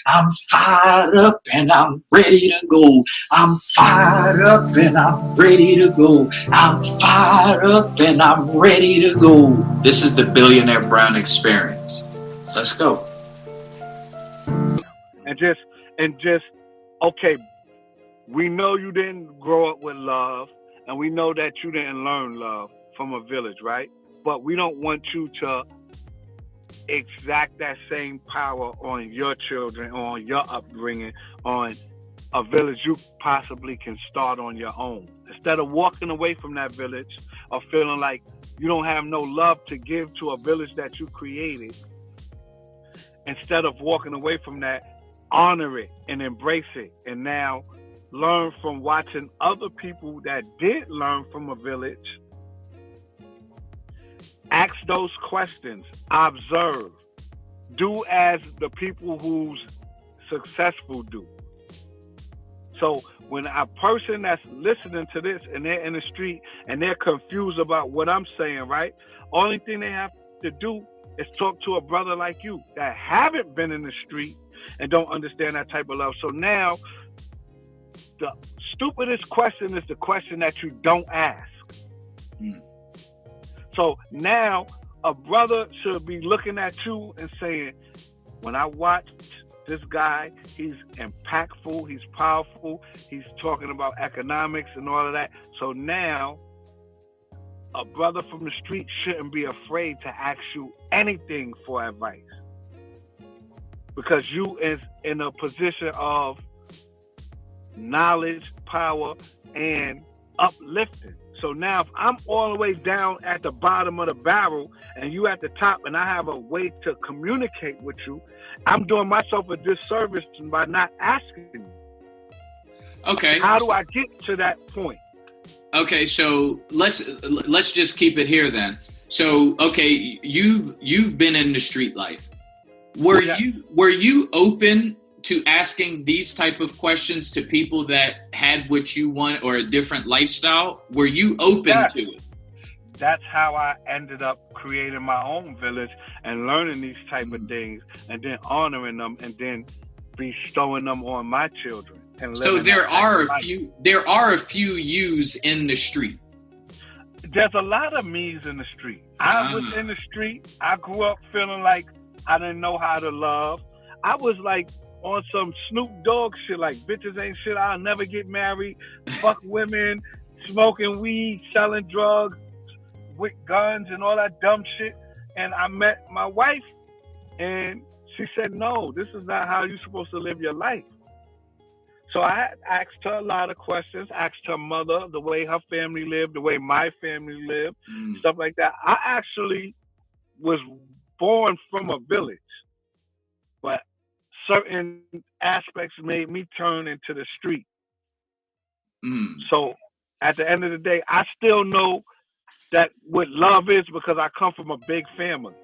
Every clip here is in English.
I'm fired up and I'm ready to go. I'm fired up and I'm ready to go. I'm fired up and I'm ready to go. This is the Billionaire Brown experience. Let's go. And just okay, we know you didn't grow up with love, and we know that you didn't learn love from a village, right? But we don't want you to exact that same power on your children, on your upbringing, on a village you possibly can start on your own. Instead of walking away from that village or feeling like you don't have no love to give to a village that you created, instead of walking away from that, honor it and embrace it. And now learn from watching other people that did learn from a village. Ask those questions. Observe. Do as the people who's successful do. So when a person that's listening to this and they're in the street and they're confused about what I'm saying, right? Only thing they have to do is talk to a brother like you that haven't been in the street and don't understand that type of love. So now, the stupidest question is the question that you don't ask. So now a brother should be looking at you and saying, when I watch this guy, he's impactful, he's powerful, he's talking about economics and all of that. So now a brother from the street shouldn't be afraid to ask you anything for advice, because you is in a position of knowledge, power, and uplifting. So now if I'm all the way down at the bottom of the barrel and you at the top and I have a way to communicate with you, I'm doing myself a disservice by not asking you. Okay. How do I get to that point? Okay, so let's just keep it here then. So okay, you've been in the street life. Were you open to asking these type of questions to people that had what you want or a different lifestyle? Were you open to it? That's how I ended up creating my own village and learning these type of things, and then honoring them, and then bestowing them on my children. And so there are a few yous in the street. There's a lot of me's in the street. I was in the street. I grew up feeling like I didn't know how to love. I was like on some Snoop Dogg shit, like bitches ain't shit, I'll never get married, fuck women, smoking weed, selling drugs with guns and all that dumb shit. And I met my wife and she said, no, this is not how you're supposed to live your life. So I asked her a lot of questions, asked her mother the way her family lived, the way my family lived, stuff like that. I actually was born from a village, but certain aspects made me turn into the street. So at the end of the day, I still know that what love is because I come from a big family.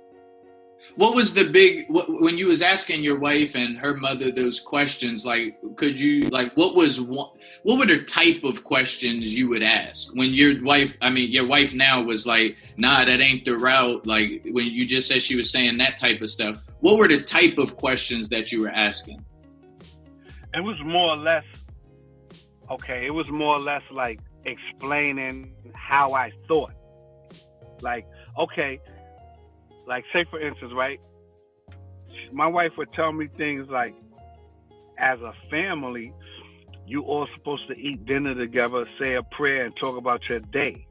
What was when you was asking your wife and her mother those questions, like, could you, like, what were the type of questions you would ask when your wife now was like, nah, that ain't the route, like when you just said she was saying that type of stuff? What were the type of questions that you were asking? It was more or less like explaining how I thought. Like, okay, like say for instance, right? My wife would tell me things like, as a family, you all supposed to eat dinner together, say a prayer, and talk about your day.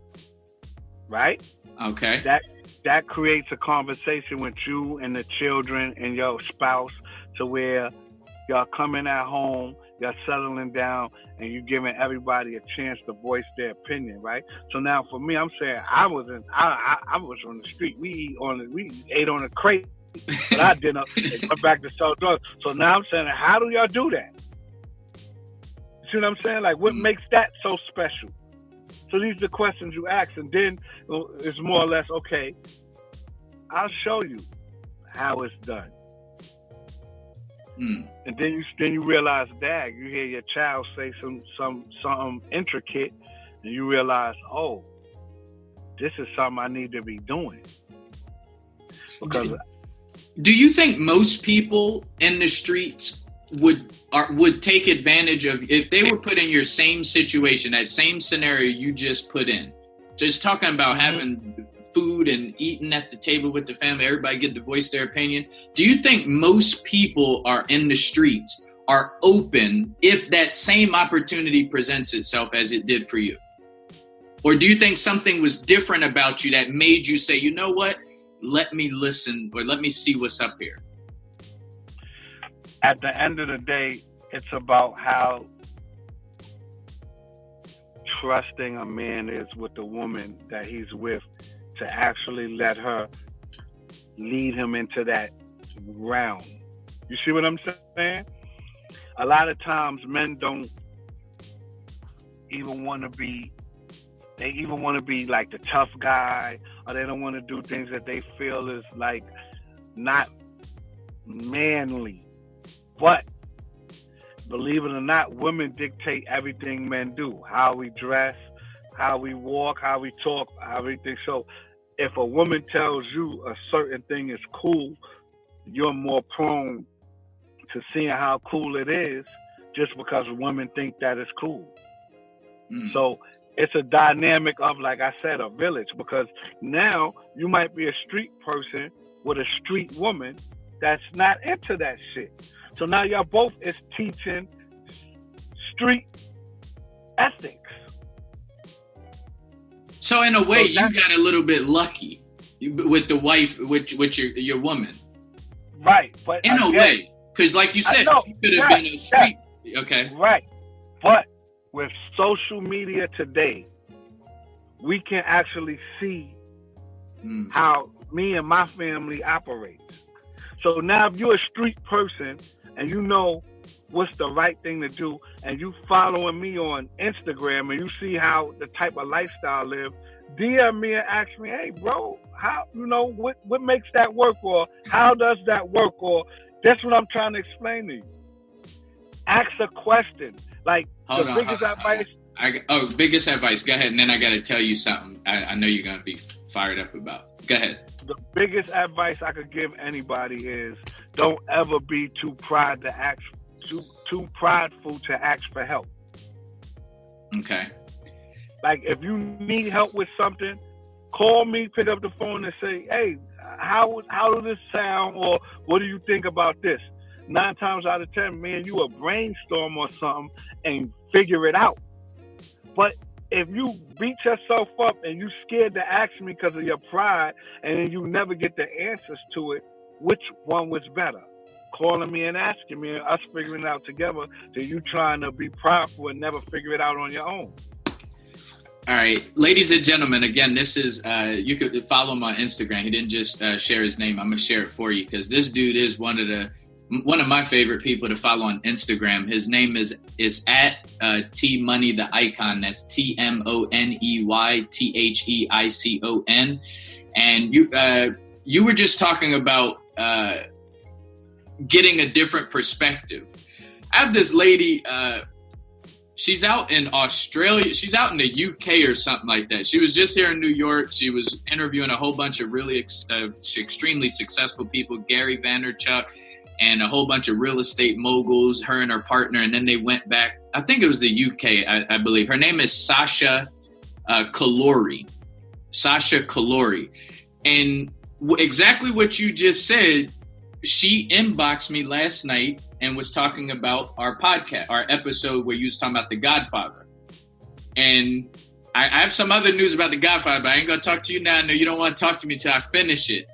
Right? Okay. That creates a conversation with you and the children and your spouse, to where y'all coming at home, y'all settling down, and you giving everybody a chance to voice their opinion, right? So now for me, I'm saying I was on the street. We ate on a crate, but I didn't went back to sell drugs. So now I'm saying, how do y'all do that? See what I'm saying? Like, what makes that so special? So these are the questions you ask, and then it's more or less, okay, I'll show you how it's done. And then you realize, dag, you hear your child say something intricate, and you realize, oh, this is something I need to be doing. Because Do you think most people in the streets would take advantage of, if they were put in your same situation, that same scenario you just put in, just talking about having food and eating at the table with the family, everybody get to voice their opinion. Do you think most people are in the streets are open if that same opportunity presents itself as it did for you? Or do you think something was different about you that made you say, you know what, let me listen or let me see what's up here? At the end of the day, it's about how trusting a man is with the woman that he's with to actually let her lead him into that realm. You see what I'm saying? A lot of times men don't even want to be, they even want to be like the tough guy, or they don't want to do things that they feel is like not manly. But believe it or not, women dictate everything men do. How we dress, how we walk, how we talk, everything. So if a woman tells you a certain thing is cool, you're more prone to seeing how cool it is just because women think that it's cool. So it's a dynamic of, like I said, a village, because now you might be a street person with a street woman that's not into that shit. So now y'all both is teaching street ethics. So in a way, you got a little bit lucky with the wife, with your woman. Right. But in a way, because like you said, she could have been a street. Okay. Right. But with social media today, we can actually see how me and my family operates. So now if you're a street person and you know what's the right thing to do, and you following me on Instagram and you see how the type of lifestyle I live, DM me and ask me, hey bro, how, you know, what makes that work, or how does that work, or that's what I'm trying to explain to you. Ask a question. Like biggest advice. Biggest advice. Go ahead, and then I got to tell you something I know you're going to be fired up about. Go ahead. The biggest advice I could give anybody is don't ever be too prideful to ask for help. Okay. Like if you need help with something, call me, pick up the phone and say, hey, how does this sound, or what do you think about this? 9 times out of 10, man, you will brainstorm or something and figure it out. But if you beat yourself up and you scared to ask me because of your pride, and then you never get the answers to it, which one was better? Calling me and asking me and us figuring it out together, to you trying to be prideful and never figure it out on your own. All right, ladies and gentlemen, again, this is, you could follow him on Instagram. He didn't just share his name. I'm going to share it for you because this dude is one of my favorite people to follow on Instagram. His name is at Tmoney the Icon. That's TMONEY THEICON. And you were just talking about getting a different perspective. I have this lady. She's out in Australia. She's out in the UK or something like that. She was just here in New York. She was interviewing a whole bunch of really extremely successful people, Gary Vaynerchuk, and a whole bunch of real estate moguls, her and her partner. And then they went back. I think it was the UK, I believe. Her name is Sasha Kalori. Sasha Kalori. And exactly what you just said, she inboxed me last night and was talking about our podcast, our episode where you was talking about The Godfather. And I have some other news about The Godfather, but I ain't gonna talk to you now. I know you don't want to talk to me till I finish it.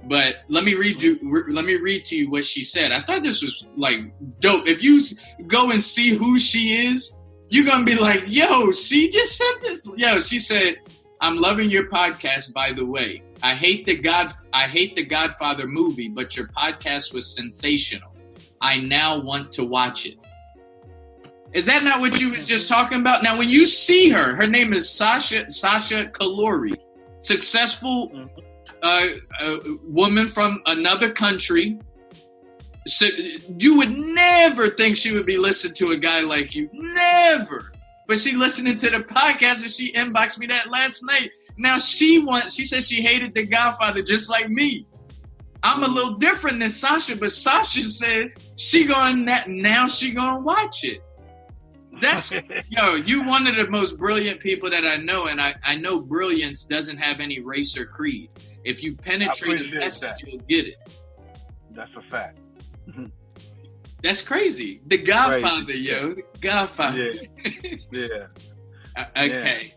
But let me read to you what she said. I thought this was like dope. If you go and see who she is, you're gonna be like, yo, she just said this. Yo, she said, I'm loving your podcast, by the way. I hate the Godfather movie, but your podcast was sensational. I now want to watch it. Is that not what you were just talking about? Now, when you see her name is Sasha Kalori, successful woman from another country. So you would never think she would be listening to a guy like you. Never. But she listening to the podcast and she inboxed me that last night. Now she said she hated The Godfather just like me. I'm a little different than Sasha, but Sasha said she gonna watch it. That's you one of the most brilliant people that I know, and I know brilliance doesn't have any race or creed. If you penetrate the message, you'll get it. That's a fact. That's crazy. The Godfather, The Godfather. Yeah. Okay.